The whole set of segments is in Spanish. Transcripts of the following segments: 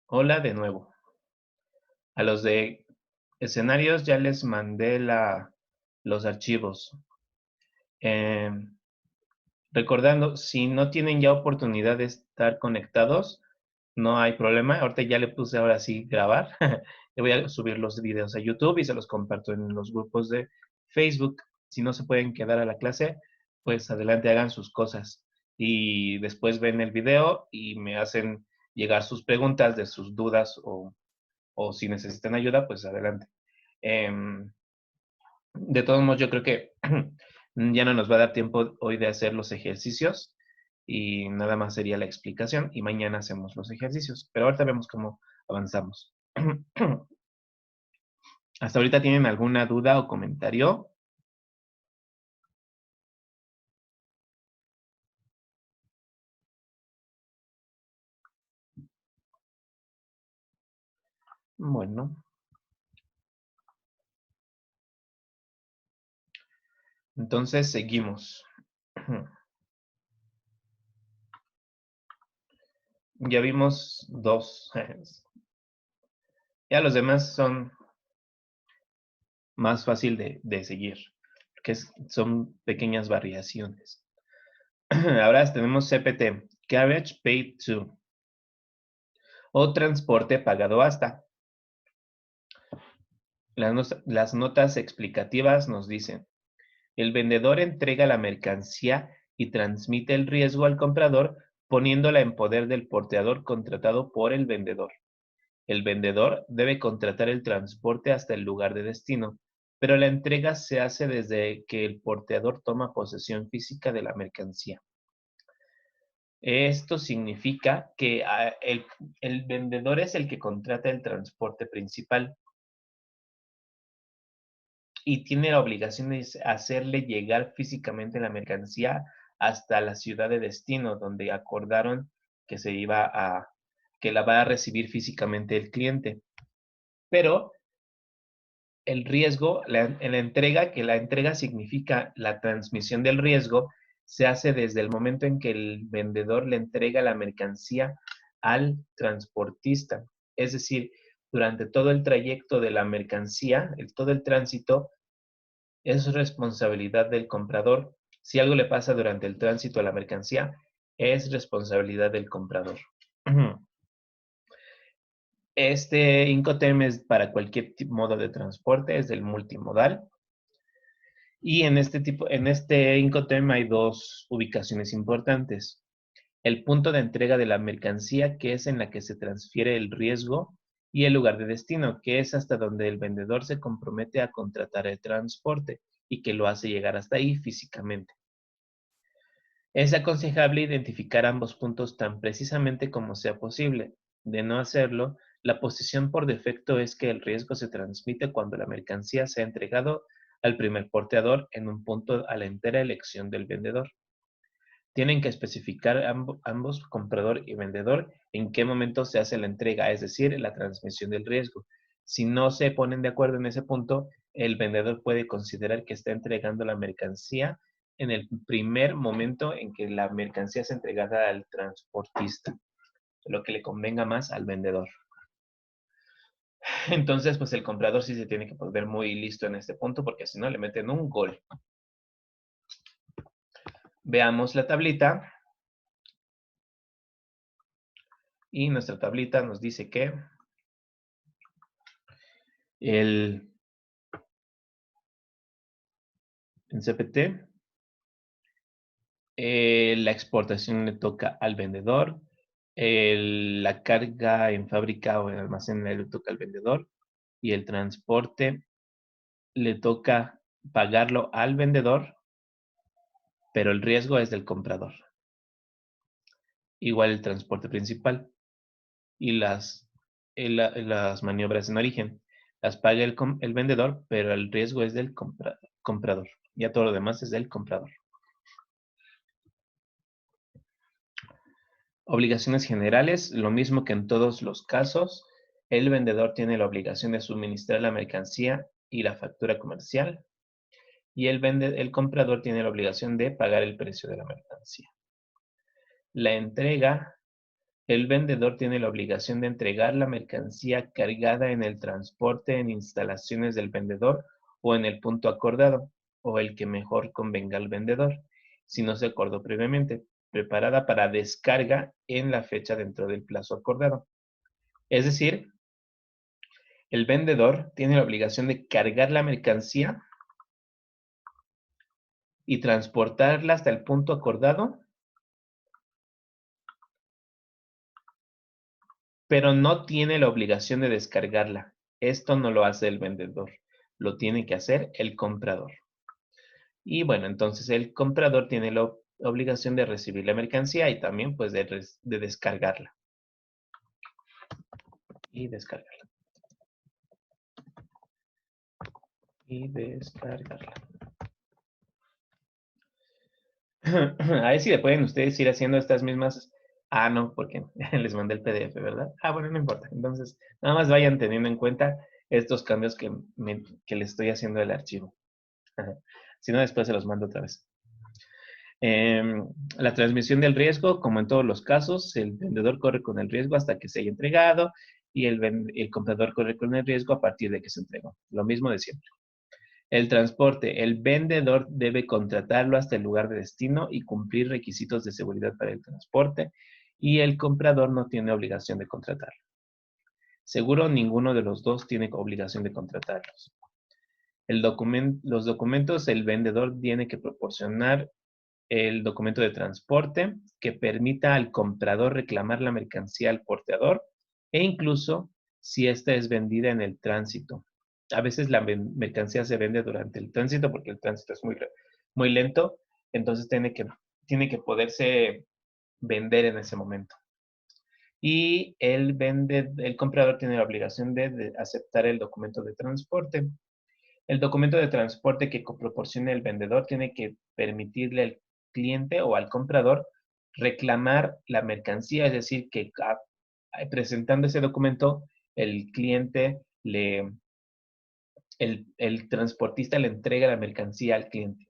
Hola de nuevo. A los de escenarios ya les mandé los archivos. Em, Recordando, si no tienen ya oportunidad de estar conectados, no hay problema. Ahorita ya le puse ahora sí grabar. Le voy a subir los videos a YouTube y se los comparto en los grupos de Facebook. Si no se pueden quedar a la clase, pues adelante hagan sus cosas. Y después ven el video y me hacen llegar sus preguntas de sus dudas o si necesitan ayuda, pues adelante. Em, de todos modos, yo creo que ya no nos va a dar tiempo hoy de hacer los ejercicios y nada más sería la explicación y mañana hacemos los ejercicios. Pero ahorita vemos cómo avanzamos. ¿Hasta ahorita tienen alguna duda o comentario? Bueno, entonces seguimos. Ya vimos dos. Ya los demás son más fácil de seguir, que son pequeñas variaciones. Ahora tenemos CPT, Carriage Paid To, o transporte pagado hasta. Las notas explicativas nos dicen, el vendedor entrega la mercancía y transmite el riesgo al comprador poniéndola en poder del porteador contratado por el vendedor. El vendedor debe contratar el transporte hasta el lugar de destino, pero la entrega se hace desde que el porteador toma posesión física de la mercancía. Esto significa que el vendedor es el que contrata el transporte principal y tiene la obligación de hacerle llegar físicamente la mercancía hasta la ciudad de destino, donde acordaron que que la va a recibir físicamente el cliente. Pero el riesgo, la entrega, que la entrega significa la transmisión del riesgo, se hace desde el momento en que el vendedor le entrega la mercancía al transportista. Es decir, durante todo el trayecto de la mercancía, todo el tránsito, es responsabilidad del comprador. Si algo le pasa durante el tránsito a la mercancía, es responsabilidad del comprador. Este Incoterm es para cualquier modo de transporte, es del multimodal. Y en este Incoterm hay dos ubicaciones importantes. El punto de entrega de la mercancía, que es en la que se transfiere el riesgo, y el lugar de destino, que es hasta donde el vendedor se compromete a contratar el transporte y que lo hace llegar hasta ahí físicamente. Es aconsejable identificar ambos puntos tan precisamente como sea posible. De no hacerlo, la posición por defecto es que el riesgo se transmite cuando la mercancía se ha entregado al primer porteador en un punto a la entera elección del vendedor. Tienen que especificar ambos, comprador y vendedor, en qué momento se hace la entrega, es decir, la transmisión del riesgo. Si no se ponen de acuerdo en ese punto, el vendedor puede considerar que está entregando la mercancía en el primer momento en que la mercancía es entregada al transportista, lo que le convenga más al vendedor. Entonces, pues el comprador sí se tiene que poner muy listo en este punto, porque si no le meten un gol. Veamos la tablita. Y nuestra tablita nos dice que en CPT, la exportación le toca al vendedor, la carga en fábrica o en almacén le toca al vendedor y el transporte le toca pagarlo al vendedor, pero el riesgo es del comprador. Igual el transporte principal y las maniobras en origen las paga el vendedor, pero el riesgo es del comprador. Ya todo lo demás es del comprador. Obligaciones generales, lo mismo que en todos los casos, el vendedor tiene la obligación de suministrar la mercancía y la factura comercial y el comprador tiene la obligación de pagar el precio de la mercancía. La entrega El vendedor tiene la obligación de entregar la mercancía cargada en el transporte en instalaciones del vendedor o en el punto acordado, o el que mejor convenga al vendedor, si no se acordó previamente, preparada para descarga en la fecha dentro del plazo acordado. Es decir, el vendedor tiene la obligación de cargar la mercancía y transportarla hasta el punto acordado, pero no tiene la obligación de descargarla. Esto no lo hace el vendedor, lo tiene que hacer el comprador. Y bueno, entonces el comprador tiene la obligación de recibir la mercancía y también pues de descargarla. Y descargarla. Y descargarla. A ver si le pueden ustedes ir haciendo estas mismas. Ah, no, porque les mandé el PDF, ¿verdad? Ah, bueno, no importa. Entonces, nada más vayan teniendo en cuenta estos cambios que le estoy haciendo al archivo. Si no, después se los mando otra vez. La transmisión del riesgo, como en todos los casos, el vendedor corre con el riesgo hasta que se haya entregado y el comprador corre con el riesgo a partir de que se entregó. Lo mismo de siempre. El transporte. El vendedor debe contratarlo hasta el lugar de destino y cumplir requisitos de seguridad para el transporte, y el comprador no tiene obligación de contratarlo. Seguro, ninguno de los dos tiene obligación de contratarlos. Los documentos, el vendedor tiene que proporcionar el documento de transporte que permita al comprador reclamar la mercancía al porteador e incluso si ésta es vendida en el tránsito. A veces la mercancía se vende durante el tránsito porque el tránsito es muy lento, entonces tiene que poderse vender en ese momento. Y el comprador tiene la obligación de aceptar el documento de transporte. El documento de transporte que proporcione el vendedor tiene que permitirle al cliente o al comprador reclamar la mercancía, es decir, que presentando ese documento, el cliente el transportista le entrega la mercancía al cliente.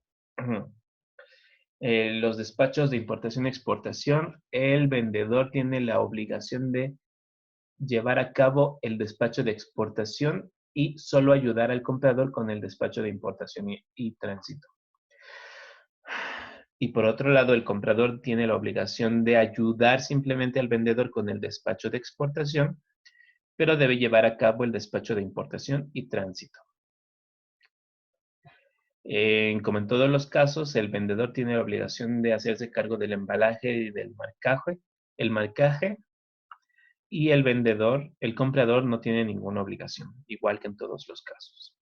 Los despachos de importación y exportación, el vendedor tiene la obligación de llevar a cabo el despacho de exportación y solo ayudar al comprador con el despacho de importación y tránsito. Y por otro lado, el comprador tiene la obligación de ayudar simplemente al vendedor con el despacho de exportación, pero debe llevar a cabo el despacho de importación y tránsito. Como en todos los casos, el vendedor tiene la obligación de hacerse cargo del embalaje y del marcaje, y el comprador no tiene ninguna obligación, igual que en todos los casos.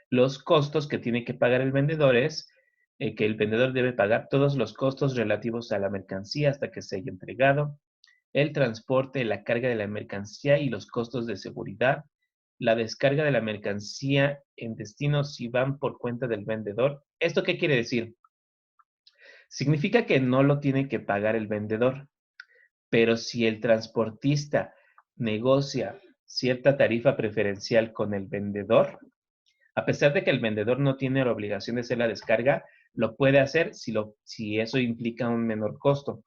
Los costos que tiene que pagar el vendedor es que el vendedor debe pagar todos los costos relativos a la mercancía hasta que se haya entregado, el transporte, la carga de la mercancía y los costos de seguridad, la descarga de la mercancía en destino si van por cuenta del vendedor. ¿Esto qué quiere decir? Significa que no lo tiene que pagar el vendedor, pero si el transportista negocia cierta tarifa preferencial con el vendedor, a pesar de que el vendedor no tiene la obligación de hacer la descarga, lo puede hacer si eso implica un menor costo,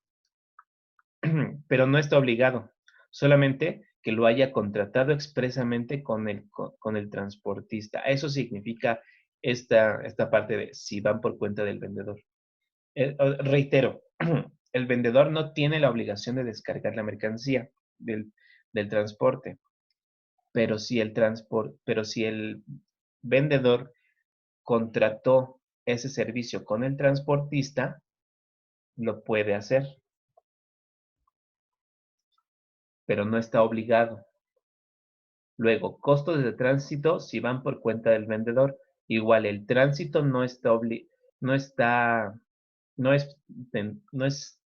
pero no está obligado, solamente que lo haya contratado expresamente con el transportista. Eso significa esta parte de si van por cuenta del vendedor. Reitero, el vendedor no tiene la obligación de descargar la mercancía del transporte, pero si el vendedor contrató ese servicio con el transportista, lo puede hacer, pero no está obligado. Luego, costos de tránsito si van por cuenta del vendedor. Igual, el tránsito no es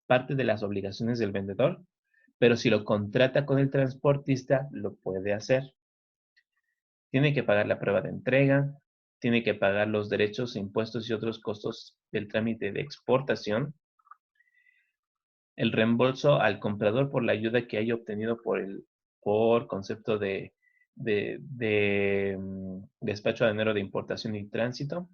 parte de las obligaciones del vendedor, pero si lo contrata con el transportista, lo puede hacer. Tiene que pagar la prueba de entrega, tiene que pagar los derechos, impuestos y otros costos del trámite de exportación, el reembolso al comprador por la ayuda que haya obtenido por concepto de despacho aduanero de importación y tránsito.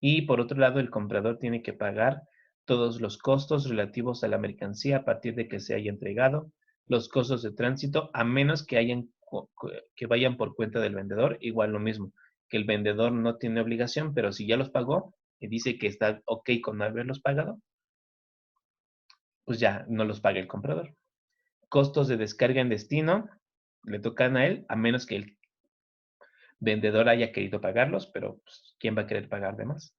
Y por otro lado, el comprador tiene que pagar todos los costos relativos a la mercancía a partir de que se haya entregado, los costos de tránsito, a menos que vayan por cuenta del vendedor. Igual lo mismo, que el vendedor no tiene obligación, pero si ya los pagó y dice que está ok con haberlos pagado, pues ya no los paga el comprador. Costos de descarga en destino le tocan a él, a menos que el vendedor haya querido pagarlos, pero pues, ¿quién va a querer pagar de más?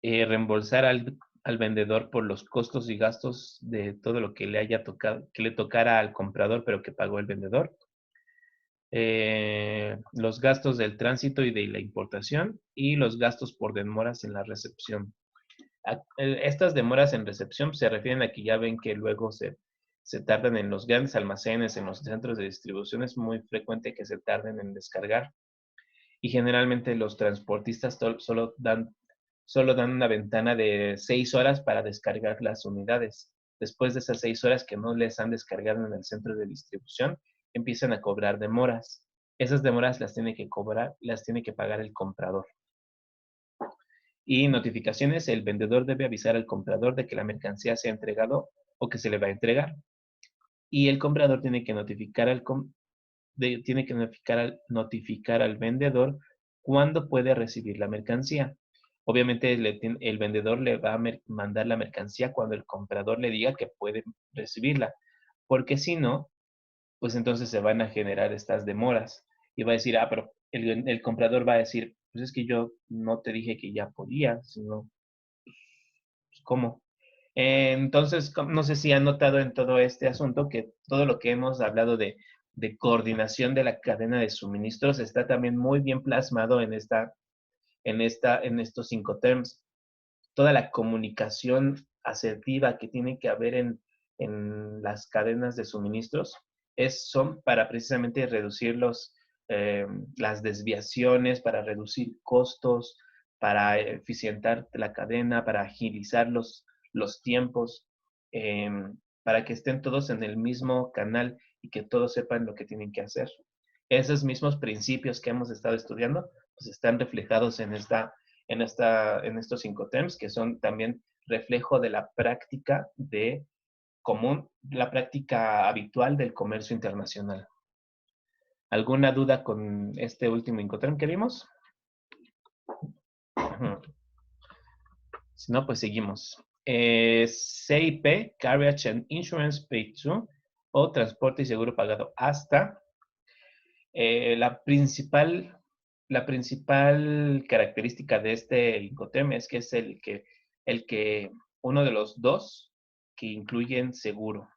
Reembolsar al vendedor por los costos y gastos de todo lo que le haya tocado, que le tocara al comprador, pero que pagó el vendedor. Los gastos del tránsito y de la importación y los gastos por demoras en la recepción. Estas demoras en recepción se refieren a que ya ven que luego se tardan en los grandes almacenes, en los centros de distribución. Es muy frecuente que se tarden en descargar y generalmente los transportistas solo dan una ventana de 6 horas para descargar las unidades. Después de esas 6 horas que no les han descargado en el centro de distribución, empiezan a cobrar demoras. Esas demoras las tiene que cobrar, las tiene que pagar el comprador. Y notificaciones, el vendedor debe avisar al comprador de que la mercancía se ha entregado o que se le va a entregar. Y el comprador tiene que notificar notificar al vendedor cuándo puede recibir la mercancía. Obviamente el vendedor le va a mandar la mercancía cuando el comprador le diga que puede recibirla, porque si no, pues entonces se van a generar estas demoras y va a decir, pero el comprador va a decir, pues es que yo no te dije que ya podía, sino, pues, ¿cómo? Entonces, no sé si han notado en todo este asunto que todo lo que hemos hablado de coordinación de la cadena de suministros está también muy bien plasmado en estos 5 terms. Toda la comunicación asertiva que tiene que haber en las cadenas de suministros son para precisamente reducir las desviaciones, para reducir costos, para eficientar la cadena, para agilizar los tiempos, para que estén todos en el mismo canal y que todos sepan lo que tienen que hacer. Esos mismos principios que hemos estado estudiando pues están reflejados en estos 5 terms, que son también reflejo de la práctica la práctica habitual del comercio internacional. ¿Alguna duda con este último Incoterm que vimos? Si no, pues seguimos. CIP, Carriage and Insurance Paid to, o transporte y seguro pagado hasta. La principal característica de este Incoterm es que es uno de los dos que incluyen seguro.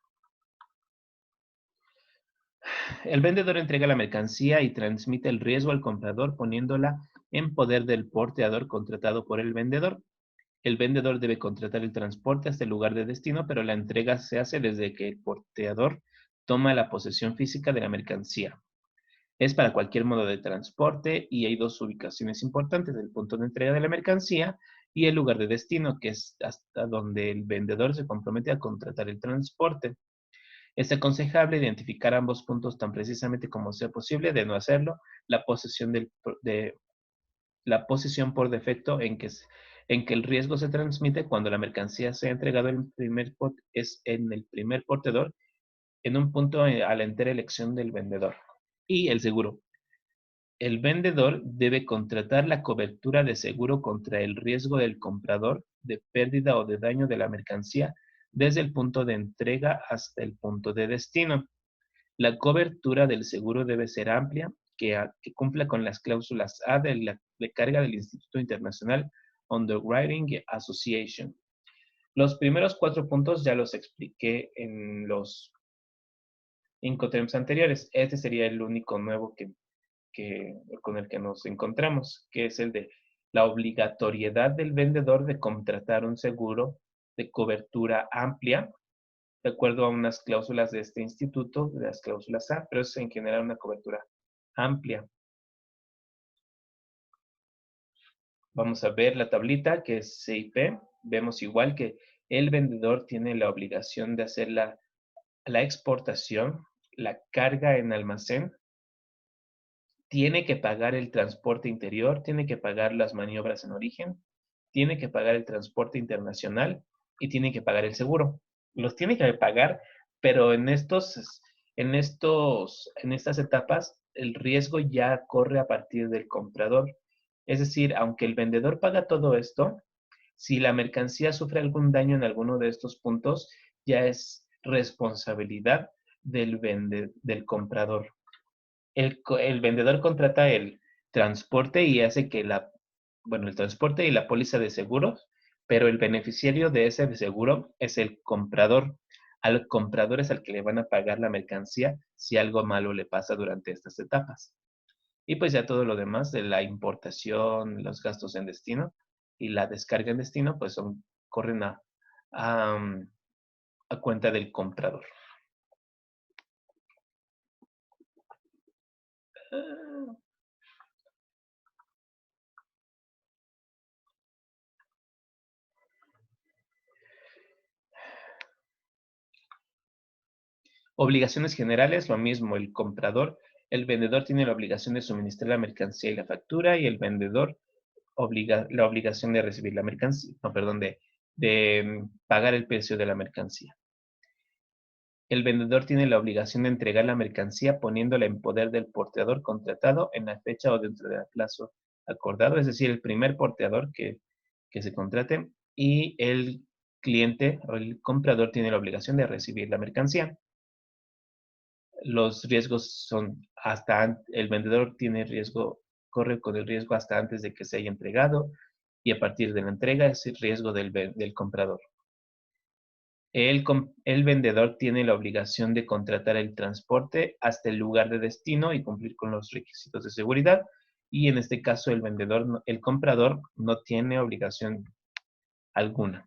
El vendedor entrega la mercancía y transmite el riesgo al comprador poniéndola en poder del porteador contratado por el vendedor. El vendedor debe contratar el transporte hasta el lugar de destino, pero la entrega se hace desde que el porteador toma la posesión física de la mercancía. Es para cualquier modo de transporte y hay 2 ubicaciones importantes, el punto de entrega de la mercancía y el lugar de destino, que es hasta donde el vendedor se compromete a contratar el transporte. Es aconsejable identificar ambos puntos tan precisamente como sea posible. De no hacerlo, la posesión por defecto en que el riesgo se transmite cuando la mercancía sea entregada en el primer portador en un punto a la entera elección del vendedor. Y el seguro. El vendedor debe contratar la cobertura de seguro contra el riesgo del comprador de pérdida o de daño de la mercancía desde el punto de entrega hasta el punto de destino. La cobertura del seguro debe ser amplia, que cumpla con las cláusulas A de la carga del Instituto Internacional Underwriting Association. Los primeros 4 puntos ya los expliqué en los Incoterms anteriores. Este sería el único nuevo con el que nos encontramos, que es el de la obligatoriedad del vendedor de contratar un seguro de cobertura amplia, de acuerdo a unas cláusulas de este instituto, de las cláusulas A, pero es en general una cobertura amplia. Vamos a ver la tablita que es CIP. Vemos igual que el vendedor tiene la obligación de hacer la exportación, la carga en almacén, tiene que pagar el transporte interior, tiene que pagar las maniobras en origen, tiene que pagar el transporte internacional y tiene que pagar el seguro. Los tiene que pagar pero en estas etapas, el riesgo ya corre a partir del comprador. Es decir, aunque el vendedor paga todo esto, si la mercancía sufre algún daño en alguno de estos puntos, ya es responsabilidad del comprador. El vendedor contrata el transporte y hace que el transporte y la póliza de seguros, pero el beneficiario de ese seguro es el comprador. Al comprador es al que le van a pagar la mercancía si algo malo le pasa durante estas etapas. Y pues ya todo lo demás de la importación, los gastos en destino y la descarga en destino, pues corren a, a cuenta del comprador. Obligaciones generales, lo mismo, el vendedor tiene la obligación de suministrar la mercancía y la factura, y el vendedor la obligación de recibir la mercancía, no, perdón, de pagar el precio de la mercancía. El vendedor tiene la obligación de entregar la mercancía poniéndola en poder del porteador contratado en la fecha o dentro del plazo acordado, es decir, el primer porteador que se contrate, y el cliente o el comprador tiene la obligación de recibir la mercancía. Los riesgos son el vendedor corre con el riesgo hasta antes de que se haya entregado, y a partir de la entrega es el riesgo del comprador. El vendedor tiene la obligación de contratar el transporte hasta el lugar de destino y cumplir con los requisitos de seguridad, y en este caso el comprador no tiene obligación alguna.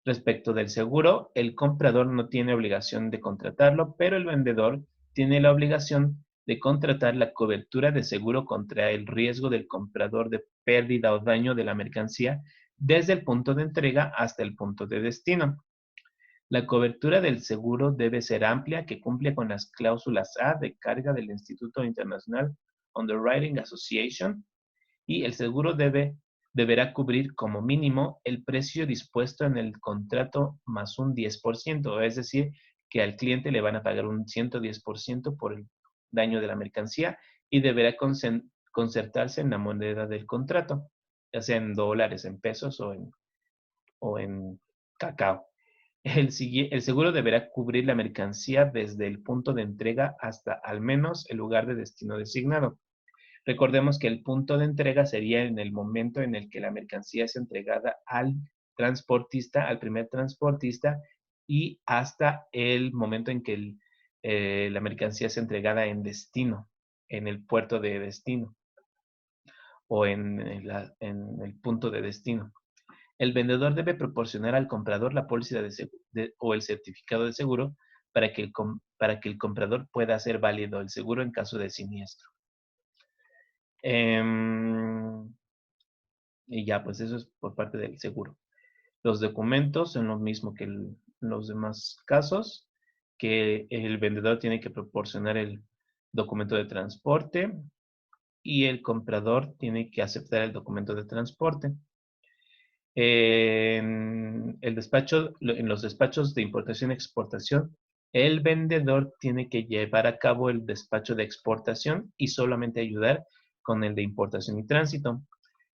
Respecto del seguro, el comprador no tiene obligación de contratarlo, pero el vendedor tiene la obligación de contratar la cobertura de seguro contra el riesgo del comprador de pérdida o daño de la mercancía desde el punto de entrega hasta el punto de destino. La cobertura del seguro debe ser amplia, que cumple con las cláusulas A de carga del Instituto Internacional Underwriting Association, y el seguro deberá cubrir como mínimo el precio dispuesto en el contrato más un 10%, es decir, que al cliente le van a pagar un 110% por el daño de la mercancía, y deberá concertarse en la moneda del contrato, ya sea en dólares, en pesos o en cacao. El seguro deberá cubrir la mercancía desde el punto de entrega hasta al menos el lugar de destino designado. Recordemos que el punto de entrega sería en el momento en el que la mercancía es entregada al primer transportista, y hasta el momento en que la mercancía es entregada en destino, en el puerto de destino o en el punto de destino. El vendedor debe proporcionar al comprador la póliza o el certificado de seguro para que el comprador pueda hacer válido el seguro en caso de siniestro. Y ya, pues eso es por parte del seguro. Los documentos son lo mismo que los demás casos, que el vendedor tiene que proporcionar el documento de transporte y el comprador tiene que aceptar el documento de transporte. En los despachos de importación y exportación, el vendedor tiene que llevar a cabo el despacho de exportación y solamente ayudar con el de importación y tránsito.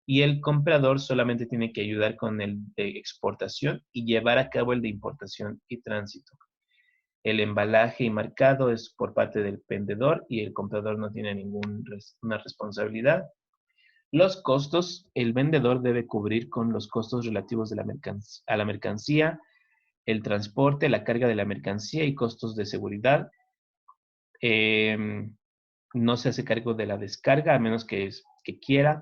Y el comprador solamente tiene que ayudar con el de exportación y llevar a cabo el de importación y tránsito. El embalaje y marcado es por parte del vendedor y el comprador no tiene ninguna responsabilidad. Los costos, el vendedor debe cubrir con los costos relativos a la mercancía, el transporte, la carga de la mercancía y costos de seguridad. No se hace cargo de la descarga a menos que quiera.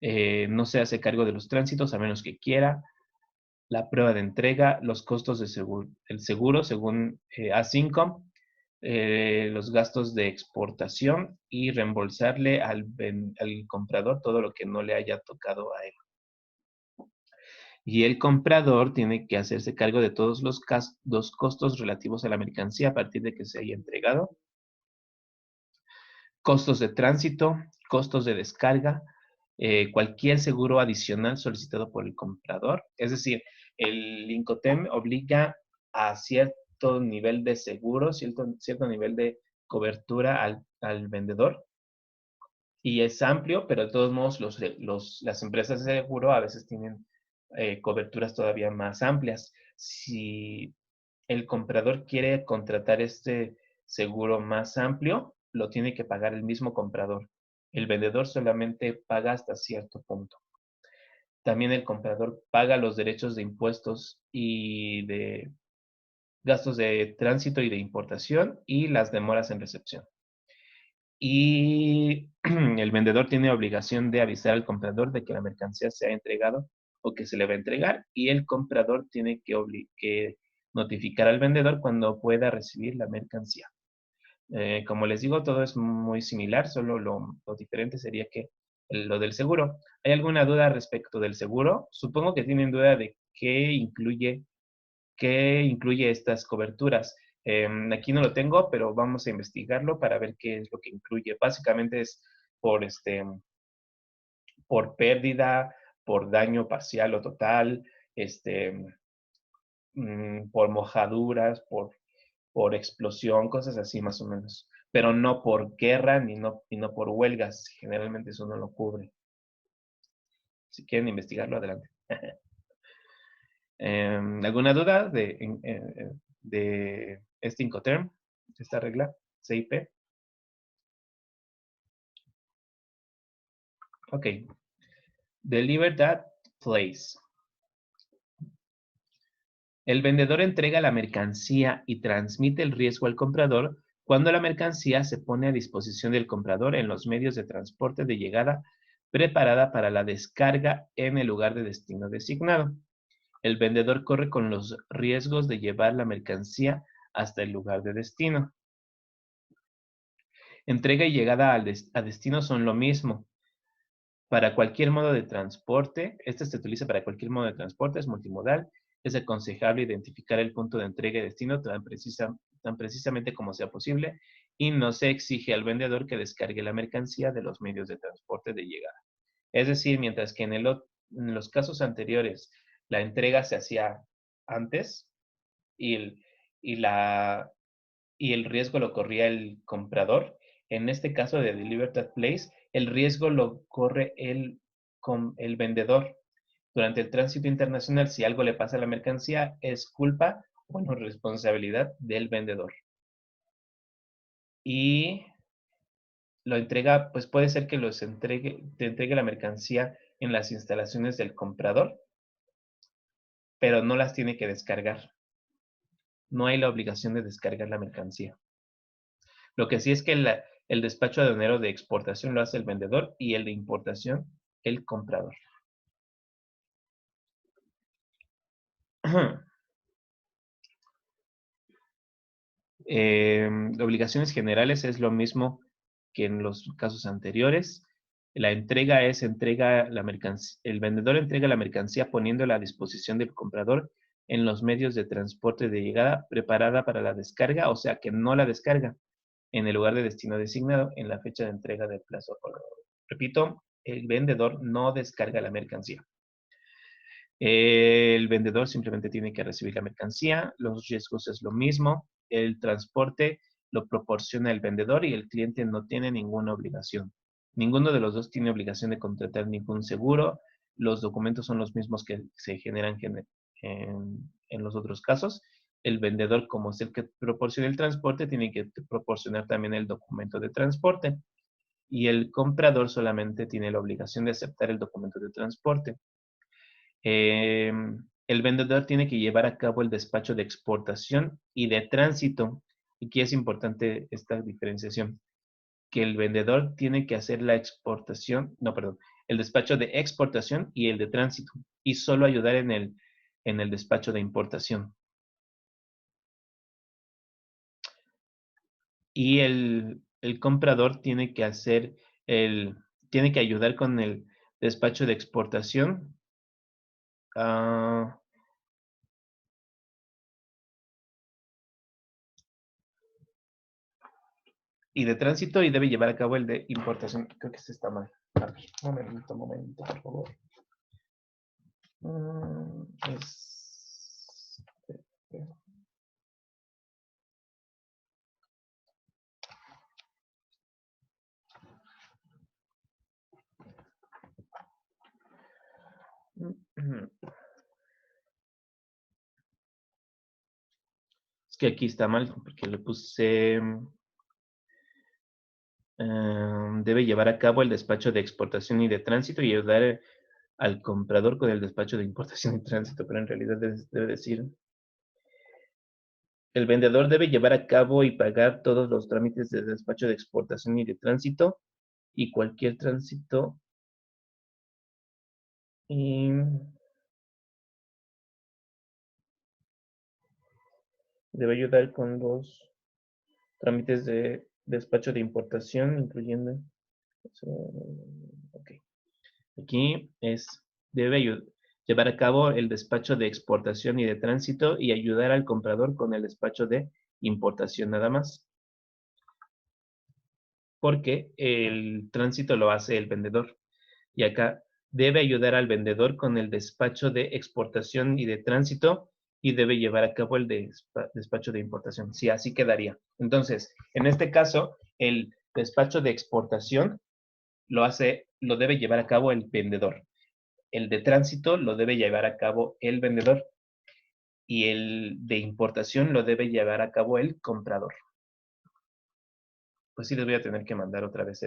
No se hace cargo de los tránsitos a menos que quiera. La prueba de entrega, los costos de el seguro según Asincom, los gastos de exportación y reembolsarle al comprador todo lo que no le haya tocado a él. Y el comprador tiene que hacerse cargo de todos los costos relativos a la mercancía a partir de que se haya entregado. Costos de tránsito, costos de descarga, cualquier seguro adicional solicitado por el comprador. Es decir, el Incoterm obliga cierto nivel de seguro, cierto nivel de cobertura al vendedor. Y es amplio, pero de todos modos las empresas de seguro a veces tienen coberturas todavía más amplias. Si el comprador quiere contratar este seguro más amplio, lo tiene que pagar el mismo comprador. El vendedor solamente paga hasta cierto punto. También el comprador paga los derechos de impuestos y de gastos de tránsito y de importación y las demoras en recepción. Y el vendedor tiene obligación de avisar al comprador de que la mercancía se ha entregado o que se le va a entregar, y el comprador tiene que notificar al vendedor cuando pueda recibir la mercancía. Como les digo, todo es muy similar, solo lo diferente sería que lo del seguro. ¿Hay alguna duda respecto del seguro? Supongo que tienen duda de qué incluye estas coberturas. Aquí no lo tengo, pero vamos a investigarlo para ver qué es lo que incluye. Básicamente es por, por pérdida, por daño parcial o total, este, por mojaduras, por explosión, cosas así más o menos. Pero no por guerra y no por huelgas. Generalmente eso no lo cubre. Si quieren investigarlo, adelante. ¿Alguna duda de este Incoterm, esta regla, CIP? Ok. Deliver that place. El vendedor entrega la mercancía y transmite el riesgo al comprador cuando la mercancía se pone a disposición del comprador en los medios de transporte de llegada preparada para la descarga en el lugar de destino designado. El vendedor corre con los riesgos de llevar la mercancía hasta el lugar de destino. Entrega y llegada a destino son lo mismo. Para cualquier modo de transporte, este se utiliza para cualquier modo de transporte, es multimodal. Es aconsejable identificar el punto de entrega y destino tan precisamente como sea posible, y no se exige al vendedor que descargue la mercancía de los medios de transporte de llegada. Es decir, mientras que en los casos anteriores la entrega se hacía antes y y la, y el riesgo lo corría el comprador, en este caso de Deliver That Place, el riesgo lo corre el vendedor. Durante el tránsito internacional, si algo le pasa a la mercancía, es culpa o no responsabilidad del vendedor. Y lo entrega, pues puede ser que te entregue la mercancía en las instalaciones del comprador, pero no las tiene que descargar. No hay la obligación de descargar la mercancía. Lo que sí es que el despacho aduanero de exportación lo hace el vendedor y el de importación el comprador. Obligaciones generales es lo mismo que en los casos anteriores. La entrega el vendedor entrega la mercancía poniéndola a disposición del comprador en los medios de transporte de llegada preparada para la descarga, o sea que no la descarga en el lugar de destino designado en la fecha de entrega del plazo. Repito, el vendedor no descarga la mercancía. El vendedor simplemente tiene que recibir la mercancía, los riesgos es lo mismo, el transporte lo proporciona el vendedor y el cliente no tiene ninguna obligación. Ninguno de los dos tiene obligación de contratar ningún seguro, los documentos son los mismos que se generan en los otros casos. El vendedor, como es el que proporciona el transporte, tiene que proporcionar también el documento de transporte, y el comprador solamente tiene la obligación de aceptar el documento de transporte. El vendedor tiene que llevar a cabo el despacho de exportación y de tránsito. Y aquí es importante esta diferenciación, que el vendedor tiene que hacer la exportación, no, perdón, el despacho de exportación y el de tránsito, y solo ayudar en el despacho de importación. Y el comprador tiene que tiene que ayudar con el despacho de exportación. Y de tránsito, y debe llevar a cabo el de importación. Creo que este está mal. A ver, momento, por favor. Es... Es que aquí está mal porque le puse... debe llevar a cabo el despacho de exportación y de tránsito y ayudar al comprador con el despacho de importación y tránsito, pero en realidad debe decir, el vendedor debe llevar a cabo y pagar todos los trámites de despacho de exportación y de tránsito y cualquier tránsito y debe ayudar con los trámites de despacho de importación, incluyendo... Ok. Aquí es, llevar a cabo el despacho de exportación y de tránsito y ayudar al comprador con el despacho de importación nada más. Porque el tránsito lo hace el vendedor. Y acá debe ayudar al vendedor con el despacho de exportación y de tránsito y debe llevar a cabo el despacho de importación. Sí, así quedaría. Entonces, en este caso, el despacho de exportación lo debe llevar a cabo el vendedor. El de tránsito lo debe llevar a cabo el vendedor y el de importación lo debe llevar a cabo el comprador. Pues sí, les voy a tener que mandar otra vez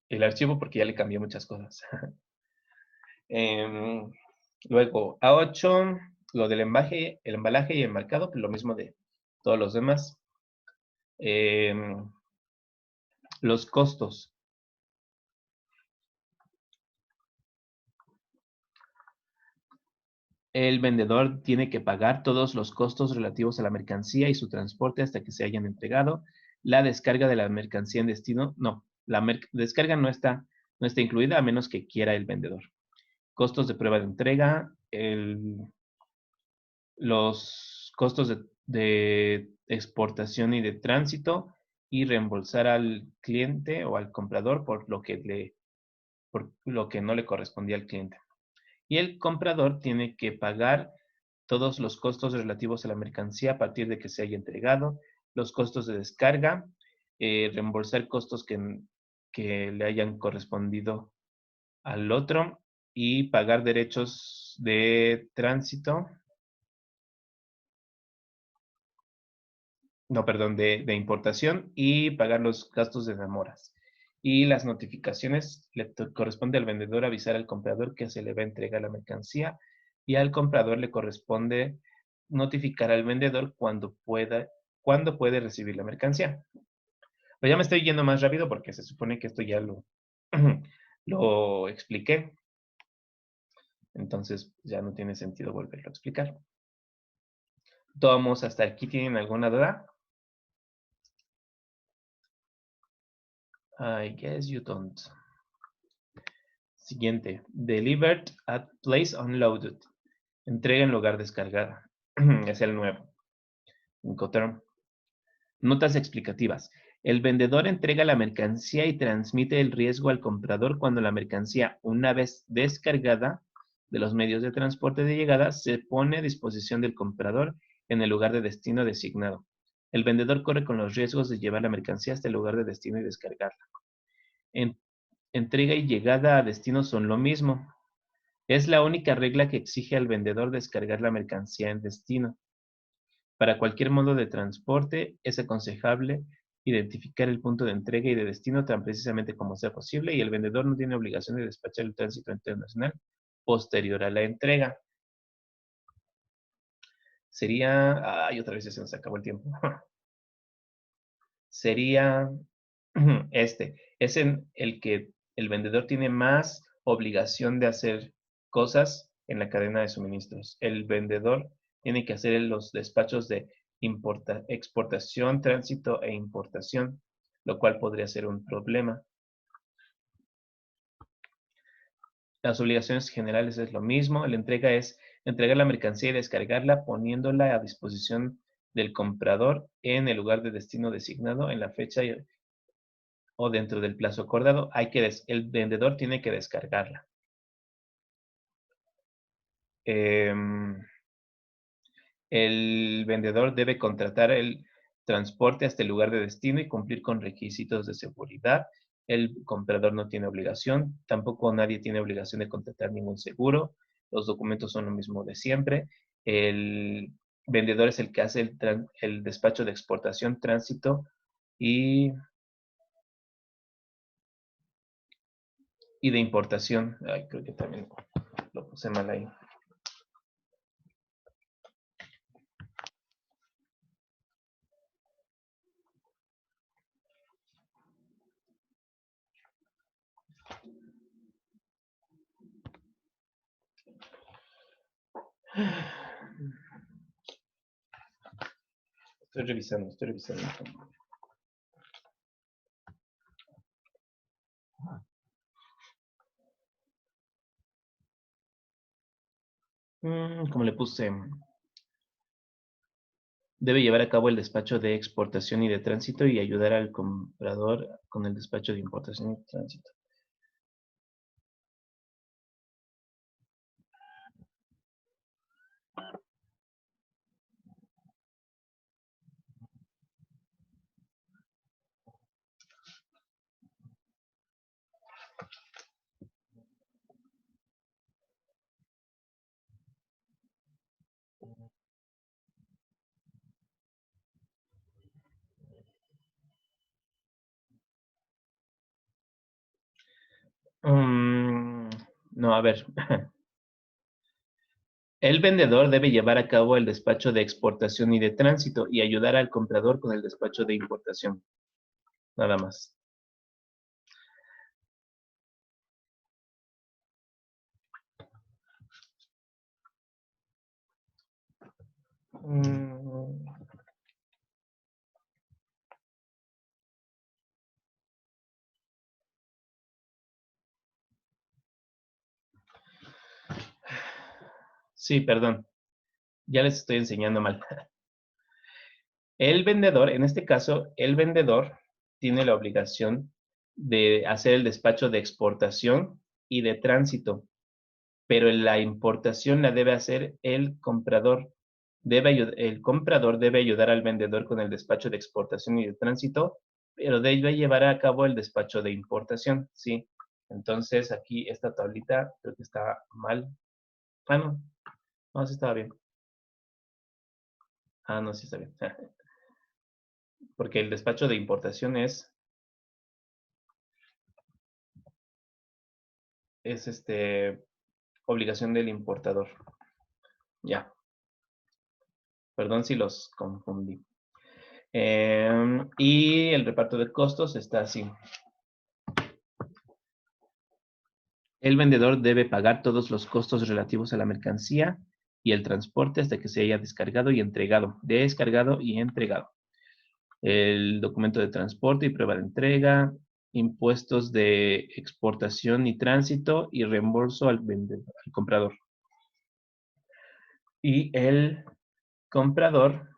el archivo porque ya le cambié muchas cosas. Luego, A8, lo del el embalaje y el marcado, pues lo mismo de todos los demás. Los costos. El vendedor tiene que pagar todos los costos relativos a la mercancía y su transporte hasta que se hayan entregado. La descarga de la mercancía en destino, no, la descarga no está incluida a menos que quiera el vendedor. Costos de prueba de entrega, los costos de exportación y de tránsito y reembolsar al cliente o al comprador por lo que no le correspondía al cliente. Y el comprador tiene que pagar todos los costos relativos a la mercancía a partir de que se haya entregado, los costos de descarga, reembolsar costos que le hayan correspondido al otro y pagar derechos de tránsito, no, perdón, de importación y pagar los gastos de demoras. Y las notificaciones le corresponde al vendedor avisar al comprador que se le va a entregar la mercancía y al comprador le corresponde notificar al vendedor cuando puede recibir la mercancía. Pues ya me estoy yendo más rápido porque se supone que esto ya lo expliqué. Entonces ya no tiene sentido volverlo a explicar. Todos hasta aquí, ¿tienen alguna duda? I guess you don't. Siguiente. Delivered at place unloaded. Entrega en lugar descargada. Es el nuevo. Incoterm. Notas explicativas. El vendedor entrega la mercancía y transmite el riesgo al comprador cuando la mercancía, una vez descargada de los medios de transporte de llegada, se pone a disposición del comprador en el lugar de destino designado. El vendedor corre con los riesgos de llevar la mercancía hasta el lugar de destino y descargarla. Entrega y llegada a destino son lo mismo. Es la única regla que exige al vendedor descargar la mercancía en destino. Para cualquier modo de transporte, es aconsejable identificar el punto de entrega y de destino tan precisamente como sea posible y el vendedor no tiene obligación de despachar el tránsito internacional posterior a la entrega. Sería... Ay, otra vez ya se nos acabó el tiempo. Sería este. Es en el que el vendedor tiene más obligación de hacer cosas en la cadena de suministros. El vendedor tiene que hacer los despachos de exportación, tránsito e importación, lo cual podría ser un problema. Las obligaciones generales es lo mismo. La entrega es entregar la mercancía y descargarla poniéndola a disposición del comprador en el lugar de destino designado en la fecha o dentro del plazo acordado. El vendedor tiene que descargarla. El vendedor debe contratar el transporte hasta el lugar de destino y cumplir con requisitos de seguridad. El comprador no tiene obligación, tampoco nadie tiene obligación de contratar ningún seguro. Los documentos son lo mismo de siempre. El vendedor es el que hace el despacho de exportación, tránsito y de importación. Ay, creo que también lo puse mal ahí. Estoy revisando, estoy revisando. Como le puse, debe llevar a cabo el despacho de exportación y de tránsito y ayudar al comprador con el despacho de importación y tránsito. No, a ver. El vendedor debe llevar a cabo el despacho de exportación y de tránsito y ayudar al comprador con el despacho de importación. Nada más. Mm, Sí, perdón. Ya les estoy enseñando mal. El vendedor, en este caso, el vendedor tiene la obligación de hacer el despacho de exportación y de tránsito, pero la importación la debe hacer el comprador. El comprador debe ayudar al vendedor con el despacho de exportación y de tránsito, pero debe llevar a cabo el despacho de importación, ¿sí? Entonces, aquí esta tablita creo que está mal. Ah, no. No, sí estaba bien. Ah, no, sí está bien. Porque el despacho de importación es obligación del importador. Ya, perdón si los confundí. Y el reparto de costos está así. El vendedor debe pagar todos los costos relativos a la mercancía y el transporte hasta que se haya descargado y entregado. Descargado y entregado. El documento de transporte y prueba de entrega, impuestos de exportación y tránsito y reembolso al comprador. Y el comprador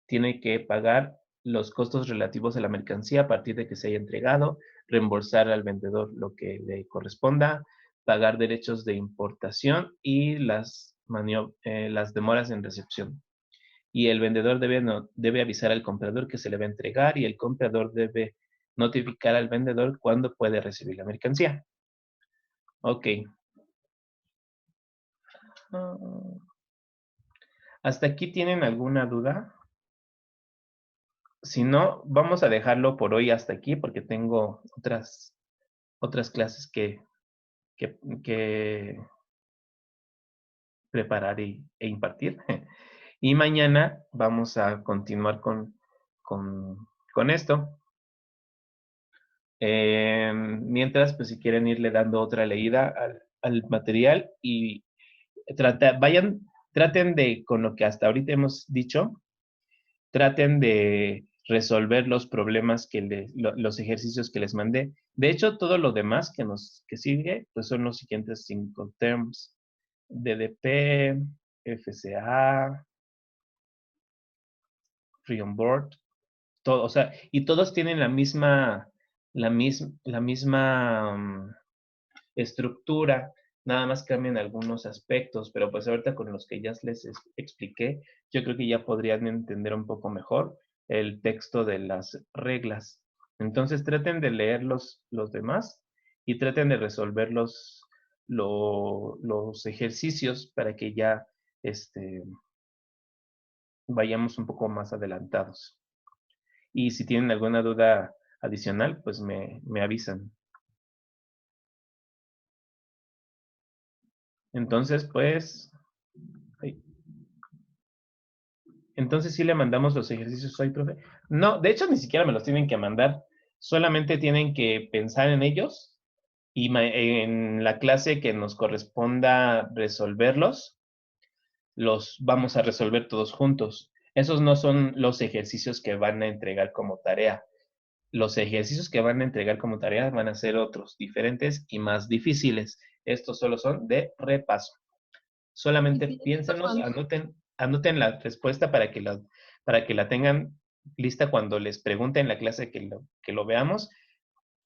tiene que pagar los costos relativos a la mercancía a partir de que se haya entregado, reembolsar al vendedor lo que le corresponda, pagar derechos de importación y las demoras en recepción. Y el vendedor debe avisar al comprador que se le va a entregar y el comprador debe notificar al vendedor cuándo puede recibir la mercancía. Ok. ¿Hasta aquí tienen alguna duda? Si no, vamos a dejarlo por hoy hasta aquí porque tengo otras clases que preparar e impartir. Y mañana vamos a continuar con esto. Mientras, pues si quieren irle dando otra leída al material y traten de, con lo que hasta ahorita hemos dicho, traten de resolver los problemas los ejercicios que les mandé. De hecho, todo lo demás que sigue, pues son los siguientes 5 terms: DDP, FCA, Free on Board, todo, o sea, y todos tienen la misma estructura, nada más cambian algunos aspectos, pero pues ahorita con los que ya les expliqué, yo creo que ya podrían entender un poco mejor el texto de las reglas. Entonces traten de leer los demás y traten de resolver los ejercicios para que ya vayamos un poco más adelantados. Y si tienen alguna duda adicional, pues me avisan. Entonces, pues, ay, entonces sí le mandamos los ejercicios hoy, profe. No, de hecho ni siquiera me los tienen que mandar. Solamente tienen que pensar en ellos y en la clase que nos corresponda resolverlos, los vamos a resolver todos juntos. Esos no son los ejercicios que van a entregar como tarea. Los ejercicios que van a entregar como tarea van a ser otros, diferentes y más difíciles. Estos solo son de repaso. Solamente piénsenos, anoten la respuesta para que la tengan lista cuando les pregunten en la clase que lo veamos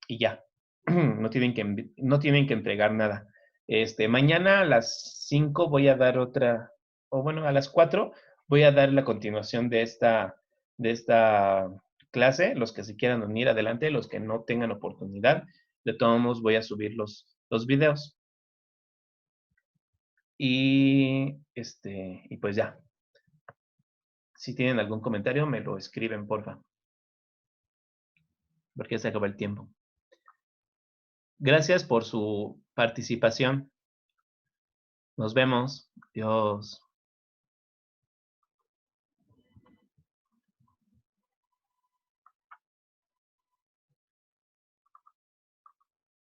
y ya. No tienen que entregar nada. Mañana a las 5 voy a dar otra, o bueno, a las 4 voy a dar la continuación de esta clase. Los que se quieran unir adelante, los que no tengan oportunidad, de todos modos voy a subir los videos. Y pues ya. Si tienen algún comentario, me lo escriben, porfa. Porque ya se acaba el tiempo. Gracias por su participación. Nos vemos. Adiós.